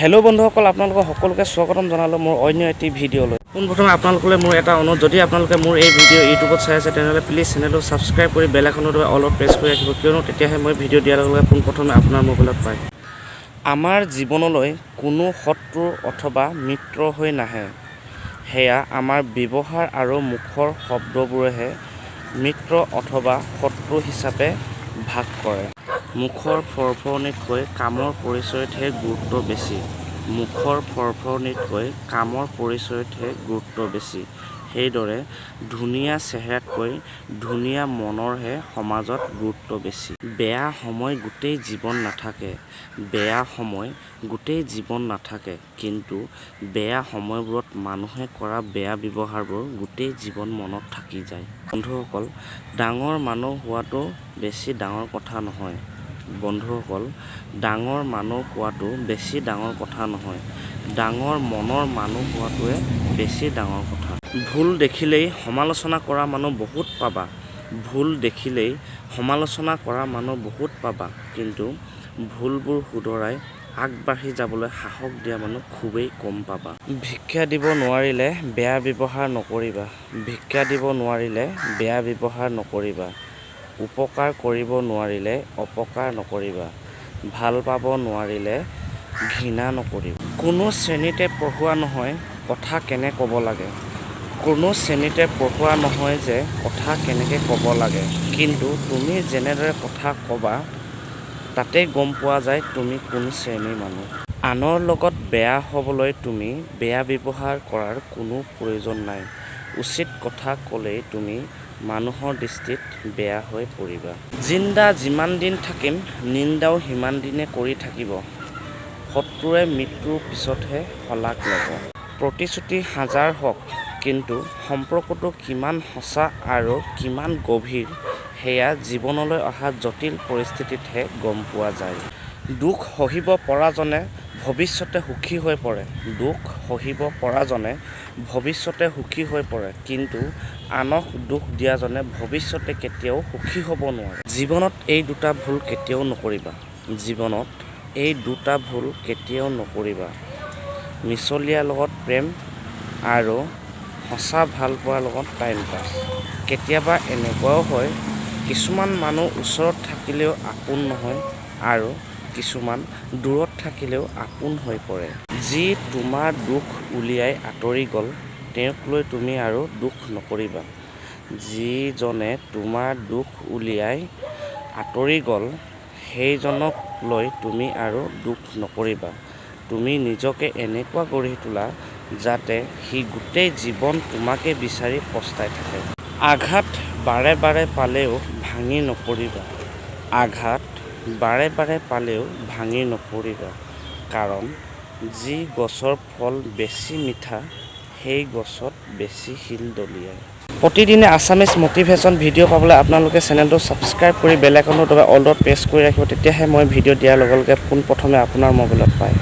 Hello' বন্ধুসকল, আপোনালোকক সকলোকে স্বাগতম জনালোঁ মোৰ অন্য এটি ভিডিঅ'লৈ। পোনপ্ৰথমে আপোনালোকলৈ মোৰ এটা অনুৰোধ, যদি আপোনালোকে মোৰ এই ভিডিঅ' ইউটিউবত চাই আছে তেনেহ'লে প্লিজ চেনেলটো ছাবস্ক্ৰাইব কৰি বেল আইকনটো অলপ প্ৰেছ কৰি ৰাখিব, কিয়নো তেতিয়াহে মই ভিডিঅ' দিয়াৰ লগে লগে পোনপ্ৰথমে আপোনাৰ মোবাইলত পায়। আমাৰ জীৱনলৈ কোনো শত্ৰু অথবা মিত্ৰ হৈ নাহে, সেয়া আমাৰ ব্যৱহাৰ আৰু মুখৰ শব্দবোৰেহে মিত্ৰ অথবা শত্ৰু হিচাপে ভাগ কৰে। মুখৰ ফৰফৰণিতকৈ কামৰ পৰিচয়তহে গুৰুত্ব বেছি। মুখৰ ফৰফৰণিতকৈ কামৰ পৰিচয়তহে গুৰুত্ব বেছি। সেইদৰে ধুনীয়া চেহেৰাতকৈ ধুনীয়া মনৰহে সমাজত গুৰুত্ব বেছি। বেয়া সময় গোটেই জীৱন নাথাকে, বেয়া সময় গোটেই জীৱন নাথাকে, কিন্তু বেয়া সময়বোৰত মানুহে কৰা বেয়া ব্যৱহাৰবোৰ গোটেই জীৱন মনত থাকি যায়। বন্ধুসকল, ডাঙৰ মানুহ হোৱাটো বেছি ডাঙৰ কথা নহয়। বন্ধুসকল, ডাঙৰ মানুহ হোৱাটো বেছি ডাঙৰ কথা নহয়, ডাঙৰ মনৰ মানুহ হোৱাটোৱে বেছি ডাঙৰ কথা। ভুল দেখিলেই সমালোচনা কৰা মানুহ বহুত পাবা, ভুল দেখিলেই সমালোচনা কৰা মানুহ বহুত পাবা, কিন্তু ভুলবোৰ শুধৰাই আগবাঢ়ি যাবলৈ সাহস দিয়া মানুহ খুবেই কম পাবা। ভিক্ষা দিব নোৱাৰিলে বেয়া ব্যৱহাৰ নকৰিবা, ভিক্ষা দিব নোৱাৰিলে বেয়া ব্যৱহাৰ নকৰিবা, উপকাৰ কৰিব নোৱাৰিলে অপকাৰ নকৰিবা, ভাল পাব নোৱাৰিলে ঘৃণা নকৰিবা। কোনো শ্ৰেণীতে পঢ়োৱা নহয় কথা কেনে ক'ব লাগে, কোনো শ্ৰেণীতে পঢ়োৱা নহয় যে কথা কেনেকৈ ক'ব লাগে, কিন্তু তুমি যেনেদৰে কথা ক'বা তাতেই গম পোৱা যায় তুমি কোন শ্ৰেণীৰ মানুহ। আনৰ লগত বেয়া হ'বলৈ তুমি বেয়া ব্যৱহাৰ কৰাৰ কোনো প্ৰয়োজন নাই। উচিত কথা ক'লেই তুমি মানুহৰ দৃষ্টিত বেয়া হৈ পৰিবা। জিন্দা যিমান দিন থাকিম নিন্দাও সিমান দিনে কৰি থাকিব, শত্ৰুৱে মৃত্যুৰ পিছতহে শলাগ ল'ব। প্ৰতিশ্ৰুতি হাজাৰ হওক, কিন্তু সম্পৰ্কটো কিমান সঁচা আৰু কিমান গভীৰ সেয়া জীৱনলৈ অহা জটিল পৰিস্থিতিতহে গম পোৱা যায়। দুখ সহিব পৰাজনে ভৱিষ্যতে সুখী হৈ পৰে, দুখ সহিব পৰাজনে ভৱিষ্যতে সুখী হৈ পৰে, কিন্তু আনক দুখ দিয়াজনে ভৱিষ্যতে কেতিয়াও সুখী হ'ব নোৱাৰে। জীৱনত এই দুটা ভুল কেতিয়াও নকৰিবা, জীৱনত এই দুটা ভুল কেতিয়াও নকৰিবা। মিছলীয়াৰ লগত প্ৰেম আৰু সঁচা ভালপোৱাৰ লগত টাইম পাছ। কেতিয়াবা এনেকুৱাও হয়, কিছুমান মানুহ ওচৰত থাকিলেও আপোন নহয় আৰু কিছুমান দূৰত থাকিলেও আপোন হৈ পৰে। যি তোমাৰ দুখ উলিয়াই আঁতৰি গ'ল তেওঁক লৈ তুমি আৰু দুখ নকৰিবা, যিজনে তোমাৰ দুখ উলিয়াই আঁতৰি গ'ল সেইজনক লৈ তুমি আৰু দুখ নকৰিবা। তুমি নিজকে এনেকুৱা গঢ়ি তোলা যাতে সি গোটেই জীৱন তোমাকে বিচাৰি পস্তাই থাকে। আঘাত বাৰে বাৰে পালেও ভাঙি নপৰিবা, আঘাত বাৰে বাৰে পালেও ভাঙি নপৰিবা, কাৰণ যি গছৰ ফল বেছি মিঠা সেই গছত বেছি শিল দলিয়ায়। প্ৰতিদিনে আছামিজ মটিভেশ্যন ভিডিঅ' পাবলৈ আপোনালোকে চেনেলটো ছাবস্ক্ৰাইব কৰি বেল আইকনটো অলত প্ৰেছ কৰি ৰাখিব, তেতিয়াহে মই ভিডিঅ' দিয়াৰ লগে লগে পোনপ্ৰথমে আপোনাৰ মোবাইলত পায়।